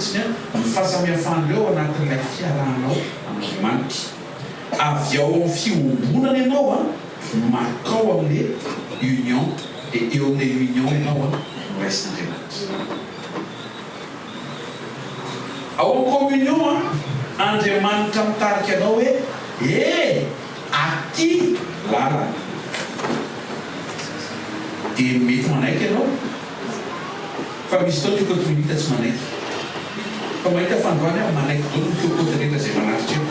fotsiny ny fahasamihafan'ireo anatin'ilay fiarahanao amin'Andriamanitra. Avy ao amin'ny fiombonana ianao makao amin'ilay union dia eo amin'ilay union ianao no raisin'Andriamanitra. Ao amin'ny communion Andriamanitra mitarika anao hoe aty lalana. Dia mety manaiky ianao fa misy tao teo côte minute tsy manaiky fa mahita fandroany manaiky dolo teo côte rehetra zay manaritra eo.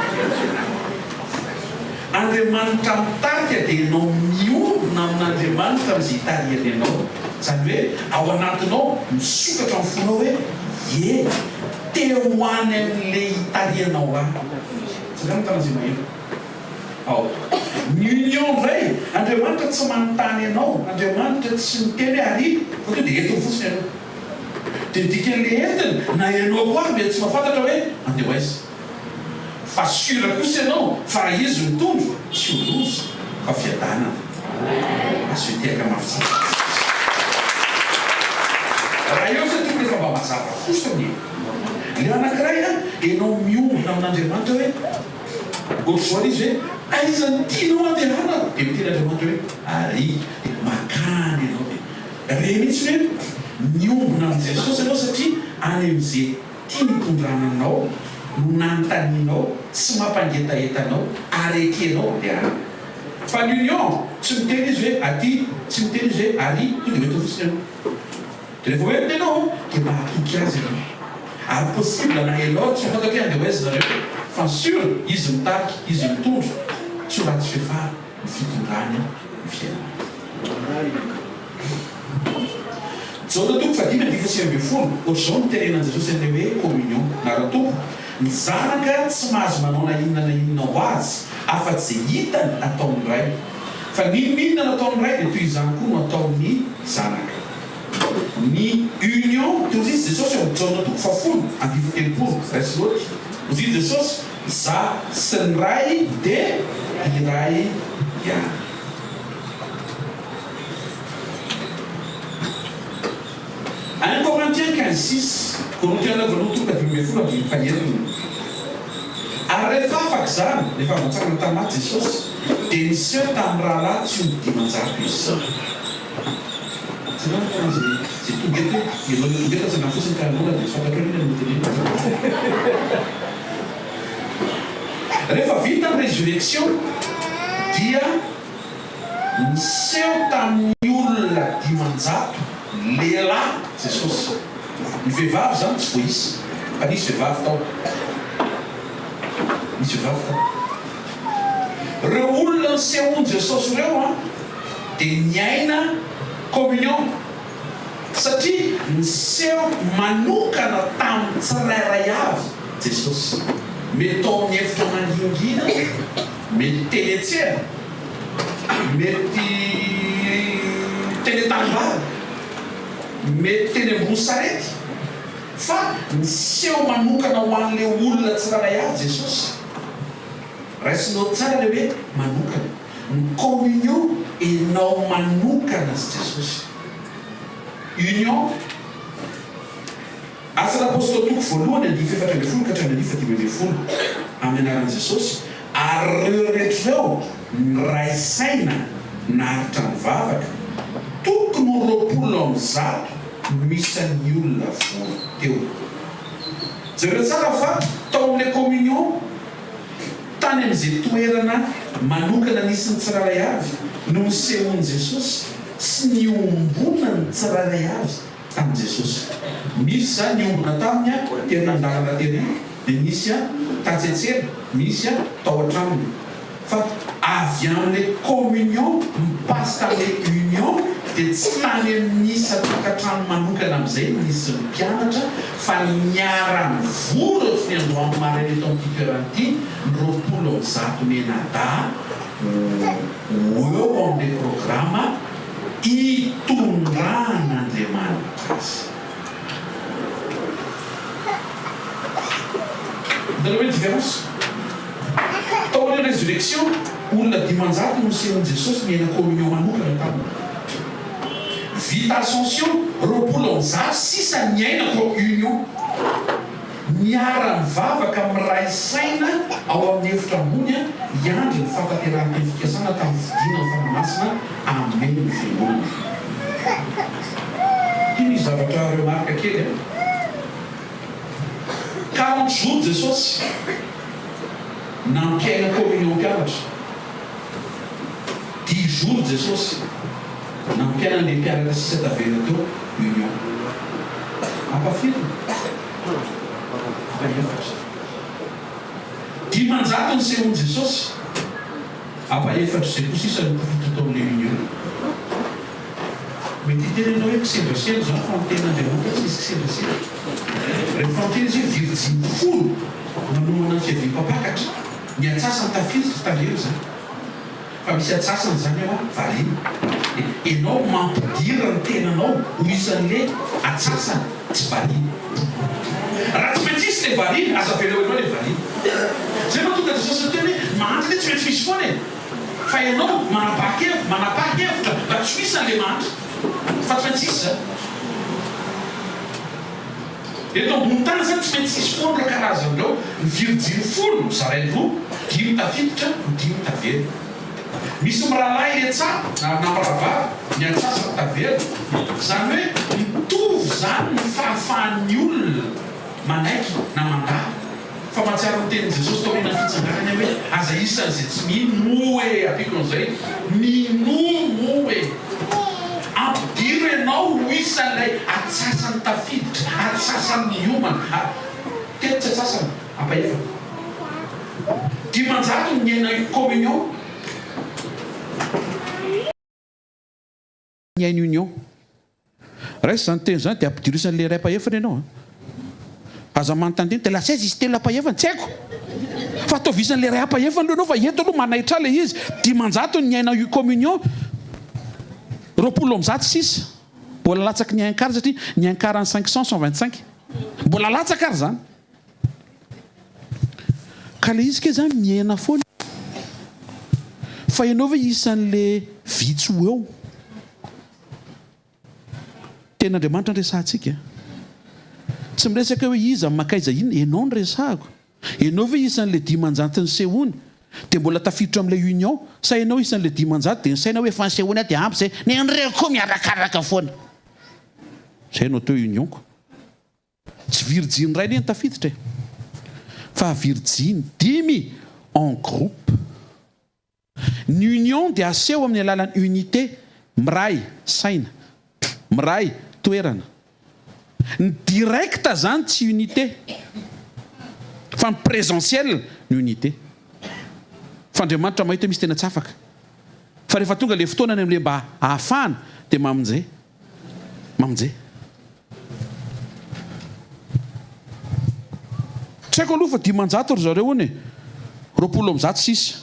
Andriamanitra mitarika dia ianao miombona amin'Andriamanitra amin'izay hitariany ianao. Zany hoe ao anatinao misokatra amin'ny fonao hoe teo hoany amin'ilay hitarianao satria mitana zay maheno. Ny union indray Andriamanitra tsy manontany ianao, Andriamanitra tsy miteny ary fa tonga dia entiny fotsiny ianao. Dia dikan'ilay entiny na ianao koa mety tsy mahafantatra hoe andeha hoaiza. Fa sura kosa ianao fa raha izy mitondro tsy ho loza fa fiadanana. Asoiteka mafitsara. Raha eo zay tonga efa mba mazava kosa ny ilay anankiray ianao miombona amin'Andriamanitra hoe ohatr'izao izy hoe aizany tianao andehana dia miteny Andriamanitra hoe ary makany ianao dia re mihitsy hoe miombona amin'i Jesosy ianao satria any amin'izay tia mitondrana anao no nanontanianao sy mampangetaheta-nao arekenao dia fa ny union tsy miteny izy hoe aty tsy miteny izy hoe ary tonga dia mety fotsiny ianao. Dia rehefa hoe tenao dia mahatoky azy ianao. Ary possible na ianao tsy mahafantatra hoe andeha hoaiza zareo fa sûr izy mitariky izy mitondro tsy ho ratsy fefara ny fitondrany ny fiainana. Zao na toko fadimy andify sy ambin'ny folo ohatr'izao niterenan Jesosy an'ilay hoe communion naratoko ny zanaka tsy mahazo manao na inona ho azy afa-tsy izay hitany ataon'ny ray fa ny mihinana ataon'ny ray dia toy izany koa no ataon'ny zanaka. Ny union teo izy Jesosy ao Jaona toko fafolo andify telopolo raisy loatra ozy Jesosy za sy ny ray dia iray ihany. Un Corinthiens 15:6 Corinthiens 9:15 ary rehefa afaka zany rehefa voatsakana tamaty Jesosy dia niseho tamin'ny rahalahy tsy dimanjato izy. Zay tonga eto ianao tonga eto tsana fotsiny ka anao dia fantatra hoe inona no tenena. Rehefa vita ny résurrection dia niseho tamin'ny olona dimanjato lehilahy Jesosy. Ny vehivavy zany tsy voaisy fa nisy vehivavy tao. Nisy vehivavy tao. Reo olona nisehony Jesosy ireo dia niaina communion satria niseho manokana tamin'ny tsirairay avy Jesosy. Mety tao amin'ny efitra mangingina, mety teny an-tsena, mety teny an-tanimbary, mety teny ambony sarety fa niseho manokana ho an'ilay olona tsirairay avy Jesosy. Raisinao tsara le hoe manokana. Ny communion enao manokana sy Jesosy. Union Asan'Apôstôly toko voalohany andify 4 ambin'ny folo ka 5 andify 5 ambin'ny folo amin'ny anaran'i Jesosy ary reo rehetrareo ray saina naritra ny vavaka tokony ho 20 misan'ny olona vory teo. Jereo tsara fa tao amin'ilay communion tany amin'izay toerana manokana nisy ny tsirairay avy no nisehony Jesosy sy niombona ny tsirairay avy tamin'i Jesosy. Misy zany niombona taminy tena andalana tery dia misy tatsetsena, misy tao an-tranony. Fa avy amin'ilay communion mipasy tamin'ilay union dia tsy tany amin'nisy atokantrano manokana amin'izay nisy mpianatra fa niara-mivory ohatrany androany maraina eto amin'ity toerana ity 20 menada eo amin'ilay programa hitondrana Andriamanitra azy. Hitanao hoe différence? Tao amin'ilay résurrection olona dimanjato no nisehony Jesosy miaina communion manokana taminy. Vita ascension 20 sisa niaina union. miara-mivavaka amin'ny ray saina ao amin'ny hevitra ambony iandry ny fantaterahana fikasana tamin'ny fidiana ny fanamasina ameny ny fiangonana. Ity ny zavatra remarika kely 40 jours Jesosy nampiaina communion mpianatra. 10 jours Jesosy nampiaina le mpianatra sisa tavela teo union. Ampafirina. Dimanjato ny sehoan'i Jesosy apa-efatra izay koa sisa ny tafita tao amin'ilay union. Mety hitenenao hoe kisembrasely zao famonten'Andriamanitra tsy misy kisembrasely. Rehefa famontena izy hoe virgine folo manomana ny fiaviam-papakatra, ny atsasany tafiditra tandreo zany. Fa misy atsasany zany ao variana. Enao mampidira ny tenanao ho isan'le atsasany tsy variana. Raha tsy maintsy isy le variana, aza velao enao le variana. Zay mahatonga Jesosy teny hoe mandry le tsy maintsy misy foana e. Fa enao manapaka-hevitra mba tsy misy an'le mandry. Fa tsy maintsy isy zany. Eto ambony tany zany tsy maintsy isy foana karazan'ireo ny virgine folo zarainy roa, 5 tafiditra, 5 tavela. Misy mirahalahy etsà na miravava ny atsasany tavela. Zany hoe mitovy zany ny fahafahan'ny olona manaiky na mandala. Fa mahatsiaro ny tenin'i Jesosy tao ena fitsangarana hoe aza isan'izay tsy minoe apiko an'izay minoe ampidiro ianao ho isan'ilay atsasany tafiditra, atsasany homana. Tetsa atsasany apa-efatra. Dimanjato ny aina communion. Ny aina union. Raisy zany teny zany dia ampidiro isan'ilay ray apa-efatra ianao. Aza manontany teny la 16 izy telo apa-efatra tsy haiko. Fa ataovy isan'ilay ray apa-efatra ianao fa eto aloha manaitra le izy. Dimanjato ny aina communion. 26 mbola latsaky ny ainkary satria ny ainkary ny 525 mbola latsaka ary zany. Ka le izy ke zany miaina foana. Fa ianao ve isan'le vitso eo ten'Andriamanitra resantsika. Tsy miresaka hoe iza makaiza ino, ianao ny resahako. Ianao ve isan'le dimanjato ny sehoany dia mbola tafiditra amin'ilay union. Sa ianao isan'le dimanjato dia ny saina hoe efa ny sehoany dia ampy zay ny an'ireo koa miarakaraka foana. Zay no teo unionko. Tsy virgine ray ny tafiditra fa virgine 10 en groupe. Ny union dia aseho amin'ny alalan'ny unité miray saina, miray toerana. Ny directa zany tsy unité fa ny présentiel ny unité. Fa Andriamanitra mahita misy tena tsy afaka. Fa rehefa tonga le fotoana amin'le mba ahafahana dia mamonjay. Tsy haiko aloha fa dimanjato ry zareo hony 26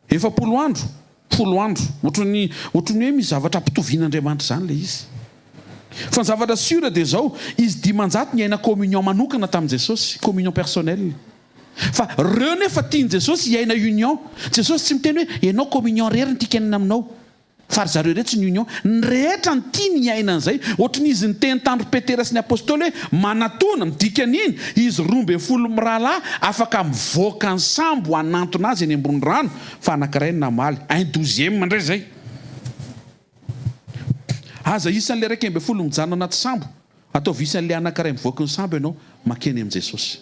efapolo andro, folo andro. Ohatran'ny hoe misy zavatra ampitovian'Andriamanitra zany le izy. Fa ny zavatra sura dia zao, izy dimanjato ny aina communion manokana tamin'i Jesosy, communion personnelle. Fa reo nefa tiany Jesosy hiaina union. Jesosy tsy miteny hoe ianao communion rery ny tikanina aminao. Fa ry zareo rehetra ny union. Ny rehetra ny tiany hiaina an'izay. Ohatran'izy ny teny tandro Petera sy ny apôstôly hoe manatona midikany iny izy 12 mirahalahy afaka mivoaka ny sambo hanantona azy eny ambony rano fa anankiray ny namaly 1/12 mandray zay. Aza isan'le 12 mijanona anaty sambo ataovy isan'le anankiray mivoaka ny sambo ianao makeny amin'i Jesosy.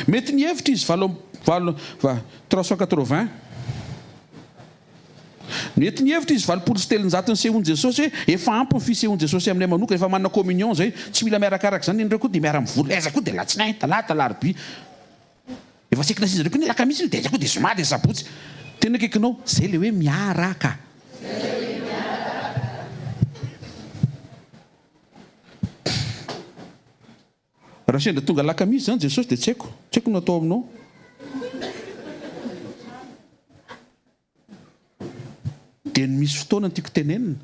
Mety ny hevitra izy 380. Mety ny hevitra izy 700 ny sehoan'i Jesosy hoe efa ampy ny fisehoan'i Jesosy aminay manokana efa manana communion zay tsy mila miarakaraka zany ireo koa dia miara-mivola aiza koa dia latsinainy talata alarobia efa sekina sisa ireo koa ny lakamisy dia aiza koa dia zoma dia sabotsy tena kekinao zay le hoe miaraka. Raha sendra tonga lakamisy zany Jesosy dia tsy haiko no atao aminao. Dia ny misy fotoana tiako tenenina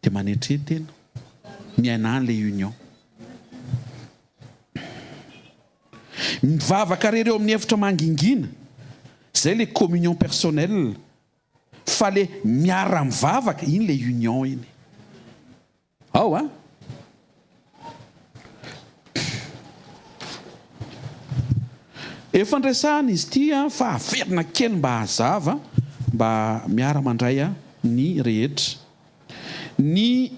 dia manetretena ny anan'le union. Mivavaka rereo amin'ny hevitra mangingina zay le communion personnelle. Fa le miara-mivavaka iny le union iny. Ao efa ndresahana izy ity fa averina kely mba hazava mba miara mandray ny rehetra. Ny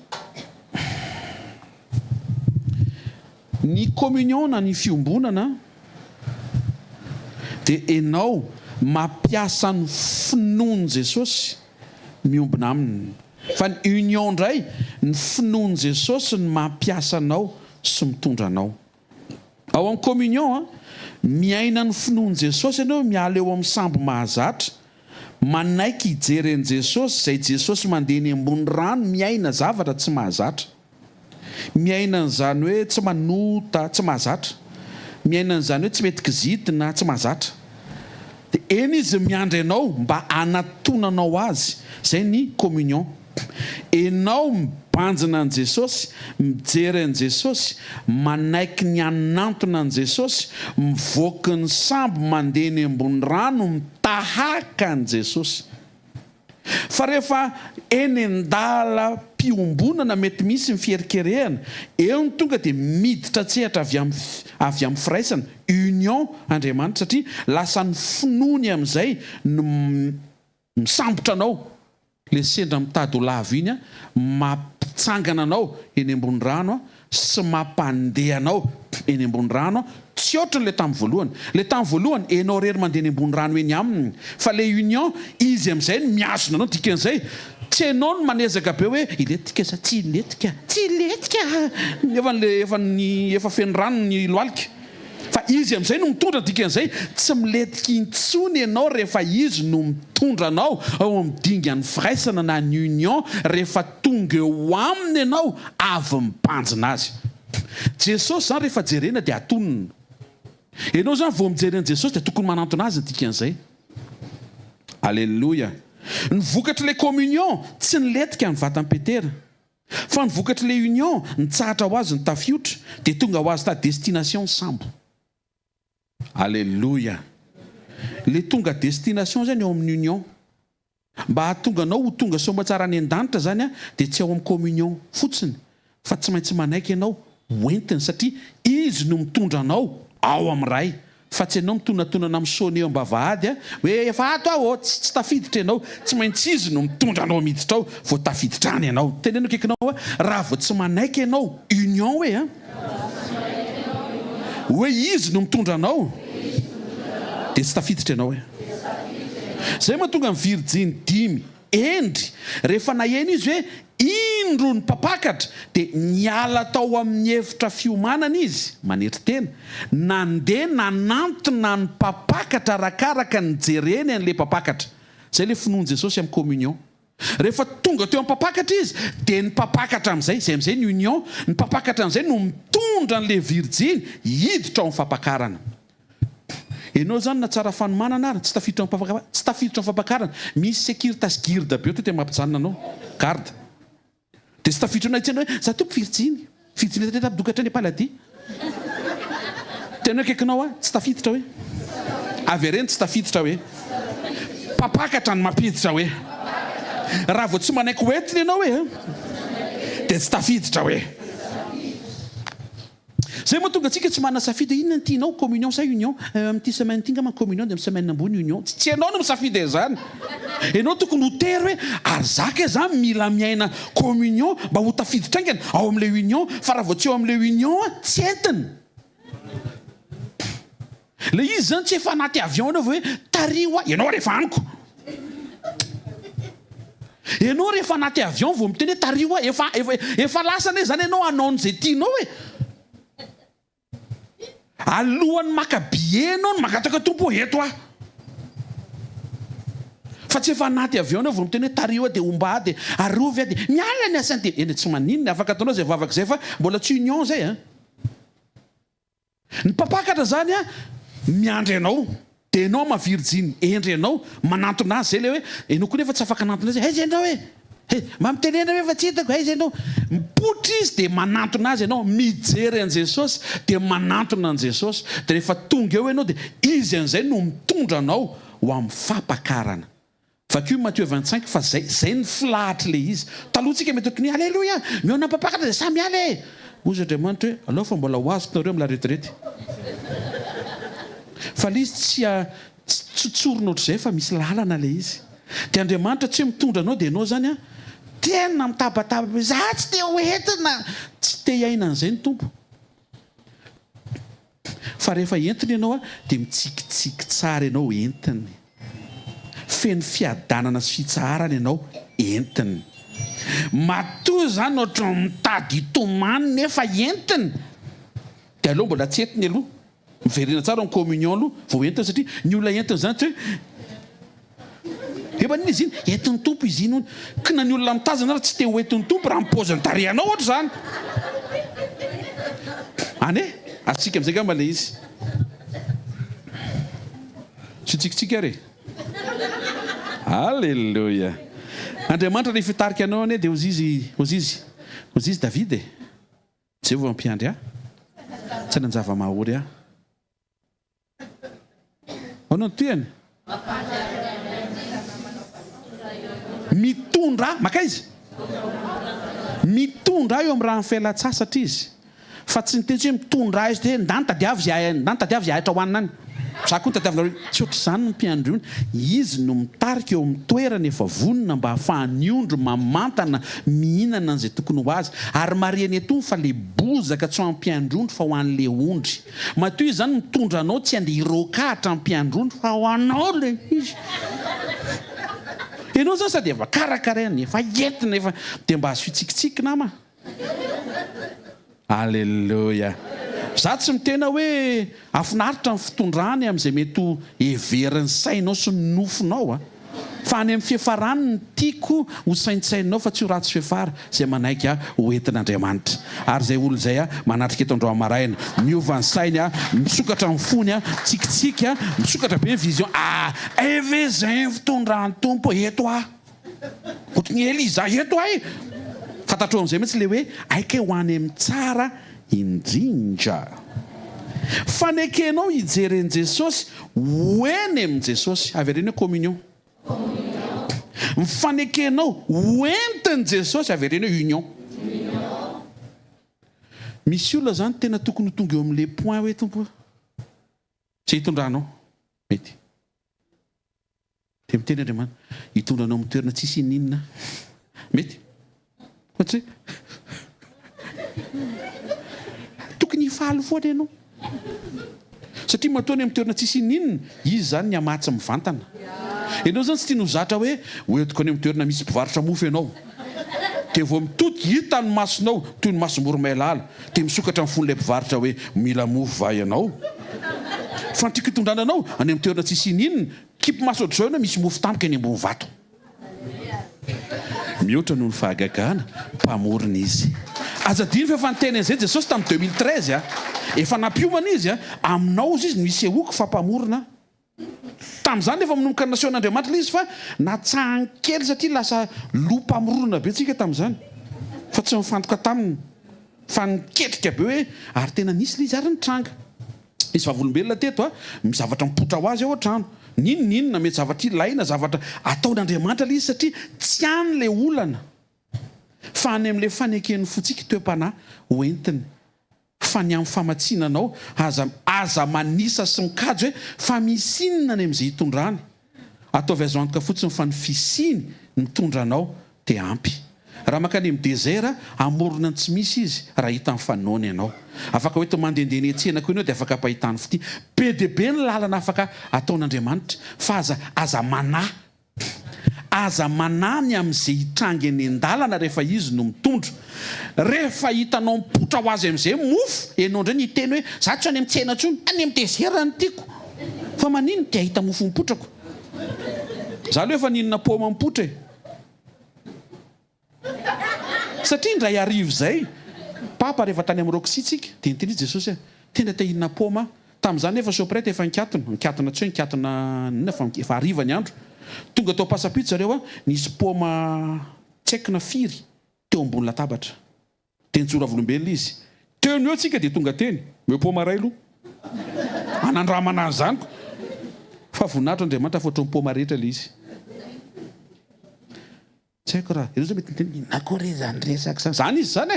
communion na ny fiombonana dia enao mampiasa ny finoany Jesosy miombona aminy. Fa ny union ndray ny finoany Jesosy ny mampiasa anao sy mitondra anao. Ao amin'ny communion miaina ny finoany Jesosy ianao, miala eo amin'ny sambo mahazatra, manaiky hijereny Jesosy, izay Jesosy mandeha ny ambony rano, miaina zavatra tsy mahazatra. Miaina n'izany hoe tsy manota tsy mahazatra. Miaina n'izany hoe tsy mety kizitina tsy mahazatra. Dia eny izy miandry anao mba anatonanao azy. Izay ny communion. Enao mibanjina an' Jesosy, mijery an' Jesosy, manaiky ny anantona an' Jesosy, mivoaka ny sambo mandeha ny ambony rano, mitahaka an' Jesosy. Fa rehefa eny an-dala mpiombonana mety misy miferikerehana, eo ny tonga dia miditra tsehatra avy amin'ny firaisana, union Andriamanitra, satria lasa ny finoany amin'izay no misambotra anao. Le sendra mitady ho lavo iny mampitsangana anao eny ambony rano sy mampandeha anao eny ambony rano, tsy ohatran'ilay tamin'ny voalohany. Le tamin'ny voalohany enao rery mandeha eny ambony rano eny aminy, fa le union izy amin'izay no miazona anao, dikan'izay tsy enao no manezaka be hoe iletika sa tsy iletika, tsy iletika, efa feno rano ny loalika. Fa izy amin'izay no mitondra, dikan'izay tsy miletika intsony ianao rehefa izy no mitondra anao ao amin'ny dingany firaisana na ny union. Rehefa tonga eo aminy ianao avy mibanjina azy. Jesosy zany rehefa jerena dia atonina. Ianao zany vao mijerena Jesosy dia tokony manantona azy, dikan'izay. Alléluia. Ny vokatry le communion tsy niletika ny vatany Petera, fa ny vokatry le union nitsahatra ho azy ny tafiotra, dia tonga ho azy ta destination sambo. Alléluia. Le tonga destination zany eo amin'ny union. Mba hahatonga anao ho tonga somatsara any an-danitra zany dia tsy ao amin'ny communion fotsiny, fa tsy maintsy manaiky ianao hoentiny, satria izy no mitondra anao ao amin'ny ray. Fa tsy ianao mitonatonana amin'ny saona eo am-bavahady hoe efa ato aho tsy tafiditra ianao, tsy maintsy izy no mitondra anao miditra ao vao tafiditra any ianao. Teneno kaikinao raha vao tsy manaiky ianao union hoe izy no mitondra anao dia tsy tafiditra ianao Zay mahatonga ny Virjiny 5 endry rehefa nahena izy hoe indro ny papakatra dia niala tao amin'ny hevitra fiomanana izy manetry tena, nandeha nanantona ny papakatra arakaraka ny jereny an'ilay papakatra. Zay le finoany Jesosy amin'ny communion. Rehefa tonga teo amin'ny papakatra izy dia ny papakatra amin'izay, izay amin'izay ny union, ny papakatra amin'izay no mitondra an'ilay Virjiny hiditra ao amin'ny fampakarana. Ianao zany na tsara fanomanana ary tsy tafiditra amin'ny fampakarana, misy sécuritas girda be to tena mampijanona anao garde. Dia tsy tafiditra anao itsena hoe za tompo Virjiny rehetra abodokatra any Paladis. Tena kaikinao tsy tafiditra hoe avy ireny, tsy tafiditra hoe papakatra ny mampiditra hoe. Raha vao tsy manaiky hoentiny ianao hoe dia tsy tafiditra hoe. Zay mahatonga antsika tsy manana safidy inona ny tianao, communion sa union. Amin'ity semaine ity ngamba communion dia amin'ny semaine ambony union. Tsy ianao no misafidy izany. Ianao tokony ho tery hoe ary zaka zany mila miaina communion mba ho tafiditra aingana ao amin'ilay union, fa raha vao tsy eo amin'ilay union tsy entiny. Le izy zany tsy efa anaty avion ianao hoe tario ianao rehefa aniko. Ianao rehefa anaty avion vao miteny hoe tario efa lasana zany ianao hanao an'izay tianao hoe. Alohan'ny makabienao no makataka tompo eto fa tsy efa anaty avion vao miteny hoe tario dia omba dia arovy dia miala ny asany dia eny tsy maninona afaka ataonao zay vavaka izay fa mbola tsy union zay Ny papakatra zany miandry anao dia ianao mavirjiny endry ianao manantona azy zay le hoe ianao koa nefa tsy afaka anantona azy aiza ianao mamitenena hoe fa tsy hitako aiza ianao. Mipotra izy dia manantona azy ianao, mijery an' Jesosy dia manantona an' Jesosy, dia rehefa tonga eo ianao dia izy an'izay no mitondra anao ho amin'ny fampakarana. Vakio Matthieu 25 fa zay ny filahatra le izy. Talohantsika mety otony alléluia miona papakatra dia samy ala Ozy Andriamanitra hoe alao fa mbola ho azoko nareo amin'ny la retraite. fa le izy tsy tsotsorona ohatr'izay fa misy lalana le izy. Dia Andriamanitra tsy mitondra anao dia ianao zany tena mitabataba za tsy te hoentina, tsy te hiaina an'izay ny tompo. Fa rehefa entina ianao dia mitsikitsiky tsara ianao entiny, feno fiadanana sy fitsarana ianao entiny. Matoa zany ohatra mitady hitomany nefa entiny, dia aloha mbola tsy entiny aloha, miverena tsara ny communion aloha vao entiny, satria ny olona entiny zany tsy hoe efa nina izy iny entin'ny tompo izy iny, kina ny olona mitazana raha tsy te ho entin'ny tompo raha mipoziny tarehanao ohatra zany. Ane asika amin'izay gamba le izy tsy tsikitsiky ary. Alleluia. Andriamanitra rehefa hitarika anao ane dia ozizy David tsy vao mampiandry tsy nanjava mahory anao toyany mitondra maka izy mitondra eo amin'ny raha fialan-tsasatra izy, fa tsy niteny hoe mitondra izy dia ndany tadiavy zay ahitra hoanina any. Za koa tadiavinareo tsy ohatr'izany no mpiandro izy no mitarika eo amin'ny toerana efa vonona mba hahafahany ondro mamantana mihinana an'izay tokony ho azy. Ary mariany eto fa le bozaka tsy ho an'ny mpiandrondro fa ho an'le ondry. Matoa izy zany mitondra anao tsy andeha irokahatra amin'ny mpiandrondro fa ho anao le izy. Ianao zany sady efa karakaraina efa entina efa dia mba azo fitsikitsiky nama. Alleluia. Za tsy mitena hoe afinaritra ny fitondrany amin'izay mety ho heverin'ny sainao sy ny nofinao fa any amin'ny fiafarany ny tiako ho saintsainao fa tsy ho ratsy fiafara izay manaiky ho entin'Andriamanitra. Ary izay olo izay manatrika eto androany maraina miova ny sainy misokatra ny fony tsikitsiky misokatra be ny vision eve zay fitondrany tompo eto ohatry ny Eliza eto fantatro amin'izay mihitsy le hoe aika ho any amin'ny tsara indrindra. Fanekenao hijereny Jesosy hoeny amin' Jesosy avy areny communion. Mifanekenao hoentiny Jesosy avy areny union. Misy olona zany tena tokony ho tonga eo amin'le point hoe tompo tsy hitondranao mety dia miteny Andriamanitra hitondranao amin'ny toerana tsisy ininona mety ohatry tokony hifaly foana ianao satria matoany amin'ny toerana tsisy ininona izy zany ny hamatsy mivantana. Ianao zany tsy tiany ho zatra hoe hoentiko any amin'ny toerana misy mpivarotra mofo ianao dia vao mitoty hita ny masonao toy ny masom-boromailala dia misokatra amin'ny fon'ilay mpivarotra hoe mila mofo va ianao. Fa ny tiako hitondrana anao any amin'ny toerana tsisy ininona kipy maso ohatr'izao ianao misy mofo tampoka eny ambony vato. Mihoatra noho ny fahagagahana mpamorona izy. Azadiny fa efa niteny an'izay Jesosy tamin'ny 2013 efa nampiomana izy aminao izy misy ehoky fa mpamorona. Tamin'izany efa manomboka ny nasion'Andriamanitra izy fa natsahany kely satria lasa lo-mpamorona be tsika tamin'izany fa tsy mifantoka taminy fa niketrika be hoe ary tena nisy le izy ary nitranga. Misy vavolombelona teto mizavatra mipotra ho azy ao an-trano ninona mety zavatra ilaina zavatra ataon'Andriamanitra le izy satria tsy any le olana fa any amin'le faneken'ny fotsika toe-panahy hoentiny. Fa ny amin'ny famatsinanao aza manisa sy mikajy hoe fa misy inona any amin'izay hitondrany. Ataovy azo antoka fotsiny fa ny fisiny mitondra anao dia ampy. Raha makany amin'ny dezera amorona ny tsy misy izy raha hita amin'ny fanoana ianao. Afaka hoe mandehandeha ny tsena koa ianao dia afaka pahitany fity. Be dia be ny lalana afaka ataon'Andriamanitra fa aza manahy. Aza manany amin'izay hitranga eny an-dalana rehefa izy no mitondra. Rehefa hitanao mipotra ho azy amin'izay mofo ianao indray ny hiteny hoe za tsy any amin'ny tsena intsony any amin'ny dezera ny tiako fa manino dia hita mofo mipotrako. Za aloha efa ninona paoma mipotra satria indray arivo izay papa rehefa tany amin'ny Roksitsika dia niteny Jesosy tena te hihinana paoma tamin'izany efa soprety efa nikatona tsy hoe nikatona nina fa efa ariva ny andro. Tonga tao pasapito zareo nisy paoma tsy haiko na firy teo ambony latabatra dia nijoro avolombelona izy teo ny eo tsika dia tonga teny meo paoma ray aloha anandramana an'izany fa voninahitra Andriamanitra fa ohatran'ny paoma rehetra le izy. Tsy haiko raha ireo zany mety niteny nakory zany resaka zany izy zany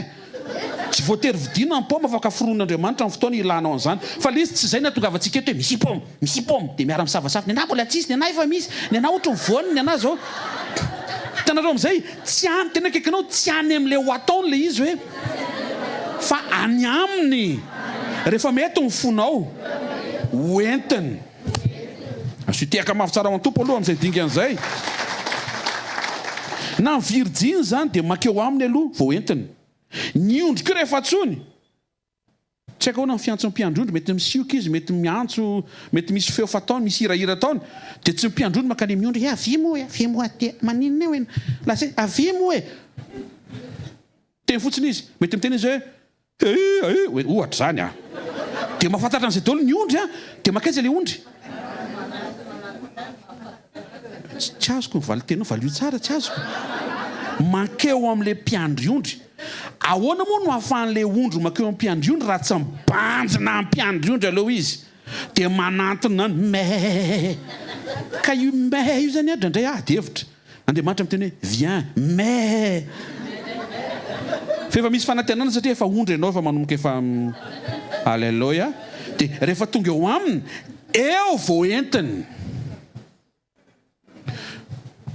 tsy voatery vidina ny paoma afaka foron'Andriamanitra amin'ny fotoana ilanao an'izany fa le izy tsy izay na tonga avantsika eto hoe misy paoma dia miara misavasava ny anahy mbola tsisy ny anahy efa misy ny anahy ohatra mivoaniny ny anahy zao tanareo amin'izay tsy any tena kaikanao tsy any amin'ilay ho ataony le izy hoe fa any aminy rehefa mety ny fonao hoentiny asy tiaka mafy tsara ho an-tompo aloha amin'izay dingan'izay na virjiny zany dia makeo aminy aloha vao entiny ny ondriko rehefa tsony tsy haiko ahoana ny fiantson'ny mpiandrondro mety misioka izy mety miantso mety misy feo fataony misy hirahira taony dia tsy mpiandrondro makany miondry avimo aty maninona hoe lasa avimo teny fotsiny izy mety miteny izy hoe ohatra zany dia mahafantatra an'izay daholo ny ondry dia makaiza le ondry tsy azoko ny valitenao valio tsara tsy azoko makeo amin'le mpiandry ondry ahoana moa no ahafahan'le ondry makeo amin'ny mpiandry ondry raha tsy mibanjina amin'ny mpiandry ondry aloha izy dia manantona me ka io me io zany adrandray ady hevitra Andriamanitra miteny hoe viens me fa efa misy fanantenana satria efa ondry ianao efa manomboka efa alleloia dia rehefa tonga eo aminy eo vao entiny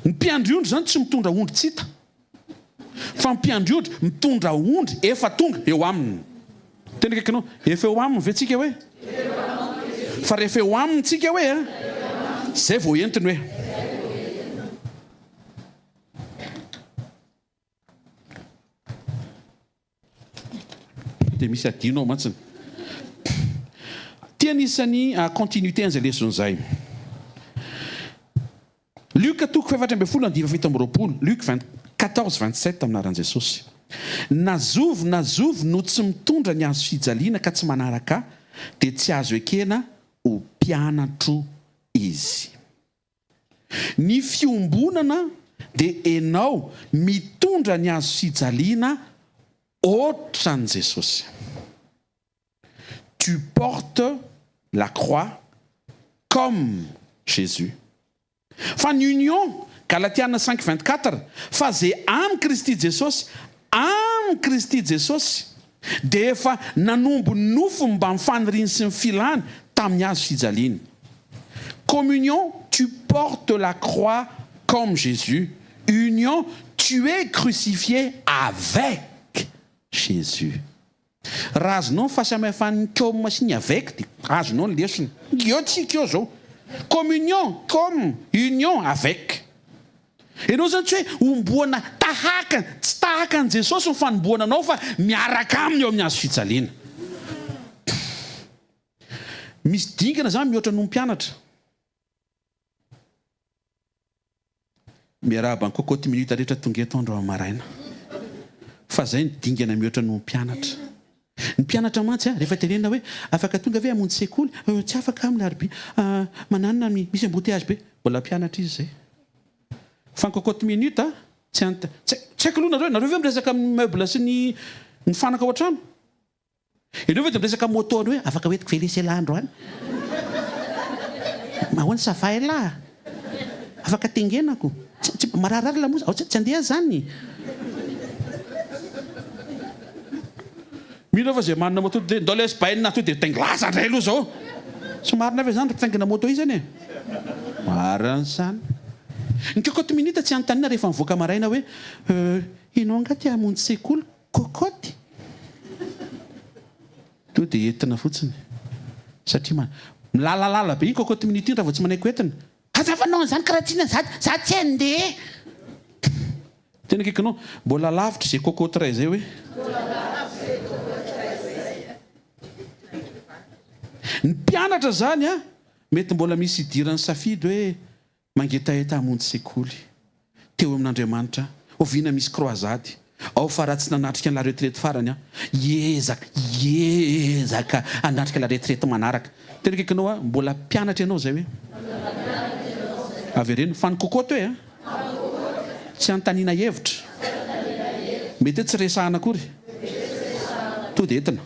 ny mpiandry ondry zany tsy mitondra ondry tsy hita fa mpiandry ondry mitondra ondry efa tonga eo aminy tena kaikanao efa eo aminy ve tsika hoe fa rehefa eo aminy tsika hoe zay vao entiny hoe dia misy adinao mantsiny tia nisany continuité an'izay lesona izay Luc toko faefatra ambin'ny folo andimy fito amby roapolo Luc 14:27 aminaran'i Jesosy nazovy no tsy mitondra ny azo fijaliana ka tsy manaraka dia tsy azo ekena ho mpianatro izy ny fiombonana dia enao mitondra ny azo fijaliana ohatran' Jesosy tu portes la croix comme Jésus fa ny union Galatiana 5:24 fa zay amin'ny Kristy Jesosy dia efa nanombo nofo mba mifaniriny sy ny filany tamin'ny azo fijaliana communion tu portes la croix comme Jésus union tu es crucifié avec Jésus raha azonao ny fahasamihafan'ny comme sy ny avec dia azonao ny lesony io tsika eo zao communion comme union avec ianao zany tsy hoe omboana tahaka tsy tahaka an' Jesosy ny fanomboana anao fa miaraka aminy eo amin'ny azo fijaliana misy dingana zany mihoatra no mpianatra miarahaba ny cocotte minute rehetra tonga eto andro maraina fa zay ny dingana mihoatra no mpianatra ny mpianatra mantsy rehefa tenenina hoe afaka tonga ve hamonjy sekoly tsy afaka amin'ny larbi mananona misy embouteillage be mbola mpianatra izy zay fa ny cocotte minute tsy haiko aloha nareo ve miresaka amin'ny meuble sy ny fanaka ao an-trano ianao ve dia miresaka moto ny hoe afaka hoetiko veleselaandro any mahoany savaela afaka tengenako mararary lamozy ao tsy andeha zany mino fa zay manina moto dia ndao les bainina to dia tainglasa indray aloha zao somarina ve zany mpitaingina moto izany marina zany ny cocotte minute tsy anontanina rehefa mivoaka maraina hoe inao angaty hamonjy sekoly cocotte to dia entina fotsiny satria milalalala be iny cocotte minute iny raha vao tsy manaiky entina azavanao an'izany karaha tsinany za tsy andeha tena kaikanao mbola lavitra zay cocotte ray zay hoe ny mpianatra zany mety mbola misy idirany safidy hoe mangetaheta hamonjy sekoly teo amin'Andriamanitra oviana misy croisady ao fa raha tsy nanatrika la retraite farany ezaka anatrika la retraite manaraka tena kaikanao mbola mpianatra ianao zay hoe avereno fa ny cocotte hoe tsy antanina hevitra mety tsy resahana akory to dia entina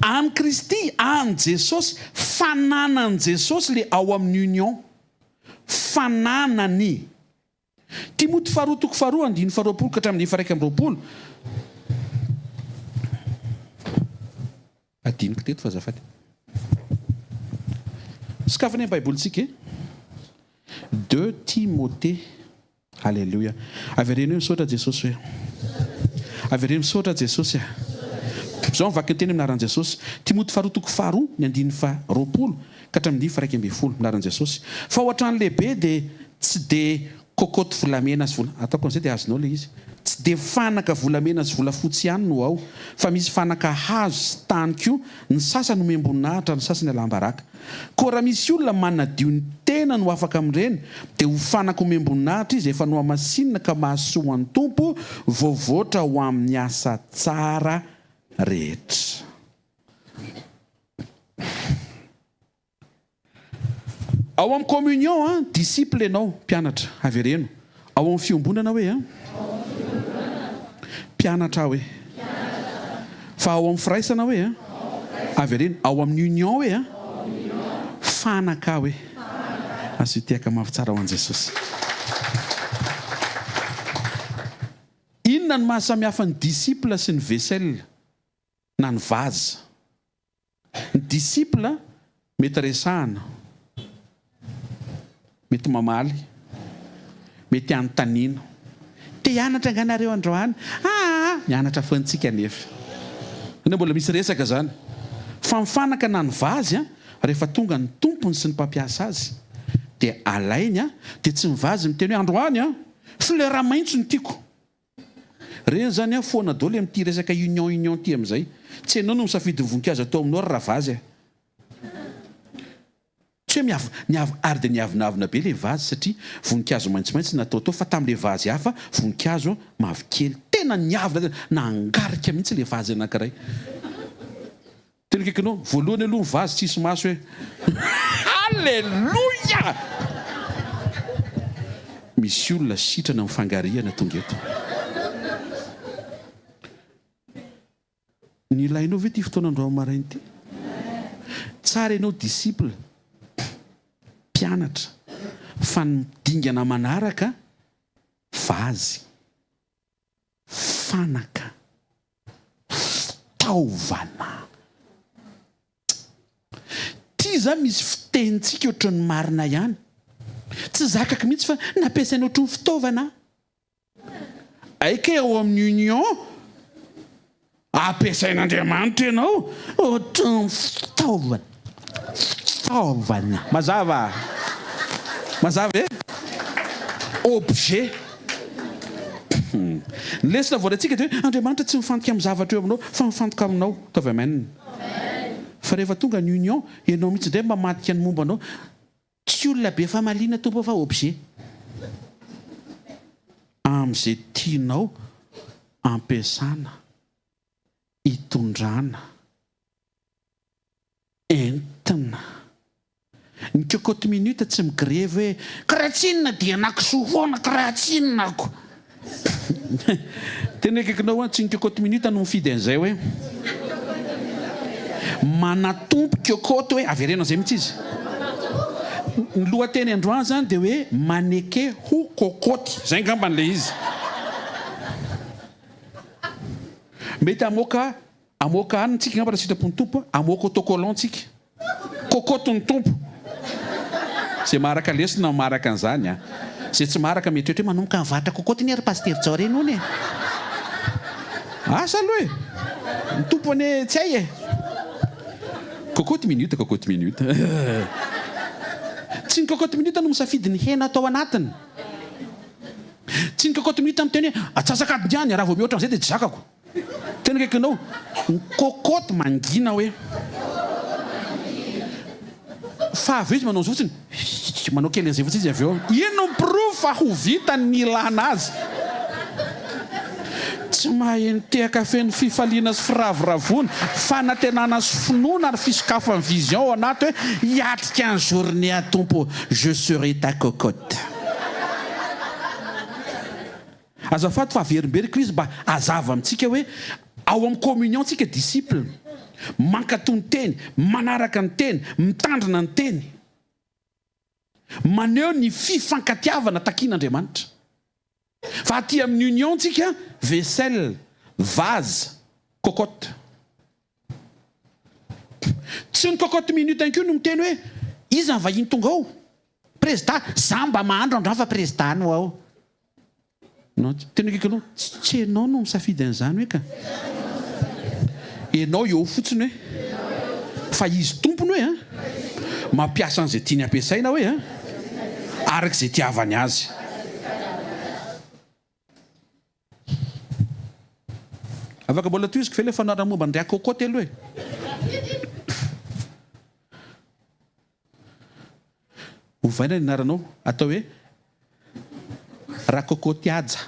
any Kristy any Jesosy fananany Jesosy le ao amin'ny union. Fananany. Timoty 2:2 ka hatramin'ny 1:20. Adiniko teto fa zafady. Skafana Baibolitsika. 2 Timothée. Alléluia. Avereno misaotra Jesosy hoe. Avereno misaotra Jesosy. Zao mivaky ny teny minaran'i Jesosy. Timoty 2:2 ny 20 ka hatramin'ny 1:20 minaran'i Jesosy. Fa ohatran'ny lehibe dia tsy dia kokoty volamena sy vola. Ataoko an'izay dia azonao le izy. Tsy dia fanaka volamena sy volafotsy ihany no ao, fa misy fanaka hazo sy tany koa, ny sasany no membonahitra, ny sasany alambaraka. Koa raha misy olona manadio ny tena no afaka amin'ireny, dia ho fanaka ho membonahitra izy efa no amasinina ka mahasoa ny tompo, voavoatra ho amin'ny asa tsara rehetra. Ao amin'ny communion, disciple ianao, mpianatra, avereno. Ao amin'ny fiombonana hoe, mpianatra hoe. Fa ao amin'ny firaisana hoe, avereno. Ao amin'ny union hoe, fanaka hoe. Azo tiaka mafy tsara ho an'i Jesosy. Inona ny mahasamihafa ny disciple sy ny vaisselle na ny vaza? Ny disciple mety resahana, mety mamaly, mety anontaniana. Te hianatra anganareo androany? Mianatra foantsika nefa. Ny mbola misy resaka zany. Fa mifanaka na ny vazy rehefa tonga ny tompony sy ny mpampiasa azy, dia alainy dia tsy mivazy miteny hoe androany fleur maitso ny tiako. Reny zany foana daholo amin'ity resaka union ty amin'izay. Tsy ianao no misafidy voninkazo atao aminao raha vazy. Tsy hoe ary dia niavinavina be le vazy satria voninkazo maitsomaitso natao tao, fa tamin'le vazy hafa voninkazo mavokely. Tena niavina, nangarika mihitsy le vazy anankiray. Tena kaikanao, voalohany aloha ny vazy tsisy maso hoe Alléluia! Misy olona sitrana mifangariana tonga eto. Ny ilainao ve ty fotoana andro maraina ty? Tsara ianao disciple, mpianatra, fa midingana manaraka vazy, fanaka, fitaovana. Ty zany misy fitenitsika ohatry ny marina ihany. Tsy zakako mihitsy fa nampiasaina ohatry ny fitaovana. Aika ao amin'ny union, ampiasain'Andriamanitra ianao ohatry ny fitaovana. Fitaovana. Mazava? Mazava e? Objet. Lesona voarantsika dia hoe Andriamanitra tsy mifantoka amin'ny zavatra eo aminao, fa mifantoka aminao. Taovy amen. Fa rehefa tonga ny union, ianao mihitsy indray mamadika ny momba anao. Tsy olona be famaliana tompo fa objet. Amin'izay tianao ampiasana, hitondrana, entina. Ny cocotte minute tsy migrevy hoe karatsinina dia nakisoa foana karatsinina ako. Tena kaikanao tsy ny cocotte minute no mifidy an'izay hoe manatompo cocotte hoe averena izay mihitsy izy. Ny lohateny androany zany dia hoe maneke ho cocotte. Zay ngamban'ilay izy. Mety amoaka hanina tsika ngamba raha sitrapony tompo, amoaka autocollant tsika. Cocotte ny tompo. Zay maraka lesona maraka an'izany. Zay tsy maraka mieritreritra hoe manomboka mivatra cocotte ny ary pasteur Jaoreny hony. Asa aloha e. Ny tompony tsy hay e. Cocotte minute. Tsy ny cocotte minute no misafidy ny hena atao anatiny. Tsy ny cocotte minute miteny hoe atsasakadiny ihany raha vao mihoatra amin'izay dia tsy zakako. Tena kaikanao, ny cocotte mangina hoe fa avy izy manao fotsiny, manao kely an'izay fotsiny izy avy eo. Ino ny proof fa ho vita ny ilana azy? Tsy mahay nitehaka feno fifaliana sy firavoravoana, fanantenana sy finoana ary fisokafo amin'ny vision ao anaty hoe hiatrika ny journée à tompo, je serai ta cocotte. Azafady fa averimberiko izy mba azava amintsika hoe ao amin'ny communion tsika disciple, mankatoa ny teny, manaraka ny teny, mitandrina ny teny, maneho ny fifankatiavana takian'Andriamanitra. Fa aty amin'ny union tsika vaisselle, vase, cocotte. Tsy ny cocotte minute ihany koa no miteny hoe iza ny vahiny tonga ao, président, za mba mahandro androany fa président no ao. Non, tena akaiky aloha tsy ianao no misafidy an'izany hoe ka. Ianao eo fotsiny hoe fa izy tompony hoe mampiasa an'izay tiany ampiasaina hoe arak'izay tiavany azy. Afaka mbola toiziko ve le fanarana momba ny ray cocotte aloha ovaina ny anaranao atao hoe rakokotiaja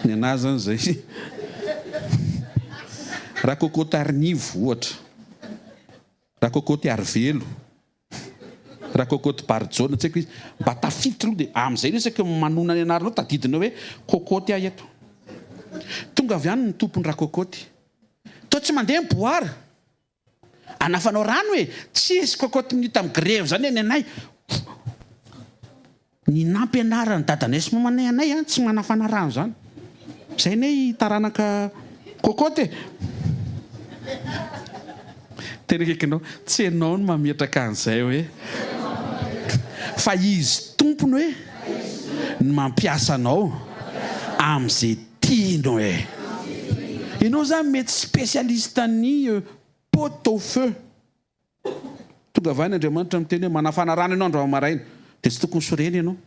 ny anazy zany zay rakokoty arinivo ohatra, rakokoty arivelo, rakokoty barijona, tsy haiko izy mba tafiditra aloha dia amin'izay resaka manona ny anaranao tadidinao hoe kokoty ahy eto. Tonga avy any ny tompony rakokoty, to tsy mandeha miboara anafanao rano hoe tsisy kokoty minute amin'ny grève zany any anay. Ny nampianarany dadanay sy mamanay anay tsy manafana rano zany, zay nay taranaka kokoty. Tena kaikinao tsy ianao no mametraka an'izay hoe fa izy tompony hoe ny mampiasa anao amin'izay tianao hoe. Ianao zany mety spécialiste ny pot au feu. Tonga avy any Andriamanitra miteny hoe manafana rano ianao andro maraina dia tsy tokony soreny ianao.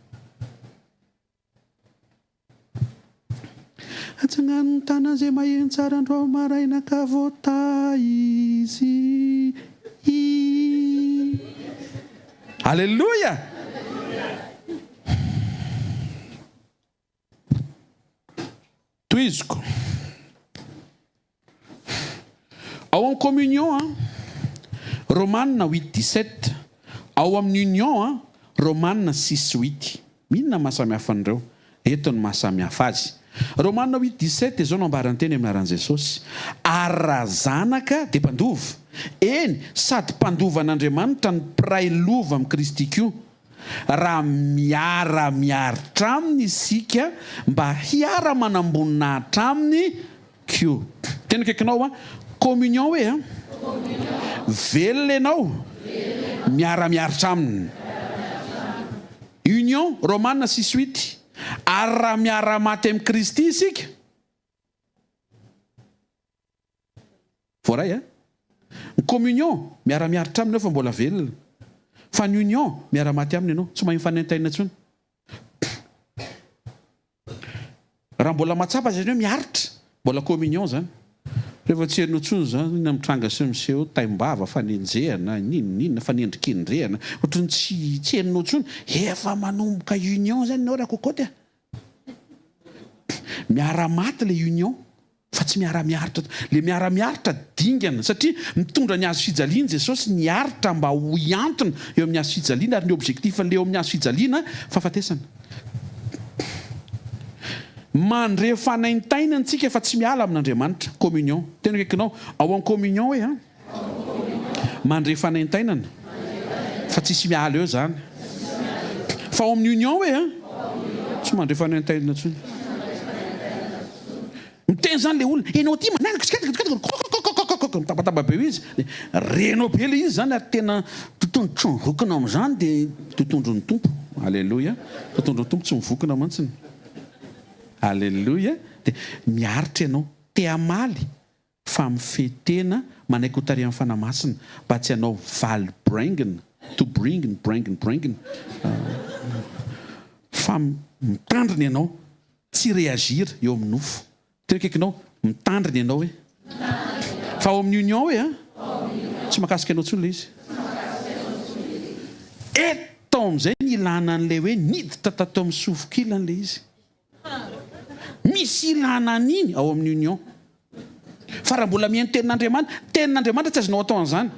Atsangano ny tanana izay maheno tsara andro maraina ka voata izy. Alléluia. Toiziko ao amin'ny communion Romaina 8:17, ao amin'ny union Romaina 6:8. Minona mahasamihafa an'ireo? Eto ny mahasamihafa azy. Romaina 8:17 izao no ambaran'ny teny amin'ny anaran'i Jesosy, ary raha zanaka dia mpandova, eny sady mpandovan'Andriamanitra ny mpiray lova amin'ny Kristy koa, raha miara-miaritra aminy isika mba hiara-manambonina aminy koa. Tena kaikinao communion hoe velona ianao miara-miaritra aminy. Union Romaina 6:8, ary raha miara-maty amin'ny Kristy isika voaray ny communion miara-miaritra aminy fa mbola velona, fa ny union miara-maty aminy ianao tsy mahay mifanentaina intsony. Raha mbola matsapa zany hoe miaritra mbola communion zany. Rehefa tsy herinao tsony zany na mitranga sy miseho taimbava fanenjehana ninona fanendrikendrehana ohatrany tsy herinao tsony efa manomboka union zany nao raha kokoty. Miara-maty le union fa tsy miara-miaritra. Le miara-miaritra dingana satria mitondra ny hazo fijaliana Jesosy niaritra mba ho iantona eo amin'ny hazo fijaliana, ary ny objectif le eo amin'ny hazo fijaliana fahafatesana. Mandre fanaintaina antsika fa tsy miala amin'Andriamanitra. Communion. Tena kaikinao ao amin'ny communion hoe mandre fanaintainana fa tsisy miala eo zany. Fa ao amin'ny union hoe tsy mandre fanaintainana tsony. Miteny zany le olona ianao ty manaraka mitabataba be izy renao be le izy zany ary tena totondro mivokona amin'izany dia totondro ny tompo. Alléluia. Totondro ny tompo tsy mivokona mantsiny. Alléluia. Dia miaritra ianao te hamaly fa mifetena manaiky ho tary amin'ny fanamasina mba tsy hanao val bringing to bringing fa mitandrina ianao tsy réagir eo amin'ny nofo. Tena kaikinao mitandrina ianao hoe fa ao amin'ny union hoe tsy mahakasika ianao tsony le izy. Eto amin'izay ny ilana an'ilay hoe niditra tato amin'ny sofokilany le izy. Misy ilana an'iny ao amin'ny union. Fa raha mbola mihaino tenin'Andriamanitra tsy azonao atao an'izany.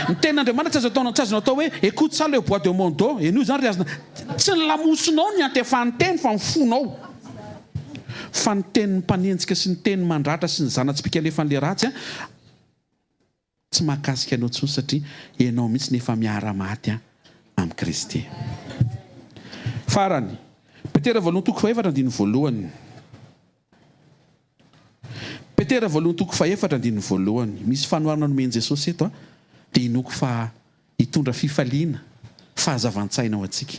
Ny tenin'Andriamanitra tsy azonao atao hoe écoute ça le bois de mon dos enio zany razana. Tsy ny lamosinao ny antefan'ny teny fa ny fonao. Fa ny tenin'ny mpanenjika sy ny teny mandratra sy ny zana-tsim-pikalefany le ratsy tsy mahakasika anao tsony satria ianao mihitsy nefa miara-maty amin'ny Kristy. Farany Petera 2:4 Petera 2:4 misy fanoharana nomeny Jesosy eto dia inoko fa hitondra fifaliana fahazavan-tsaina ao antsika.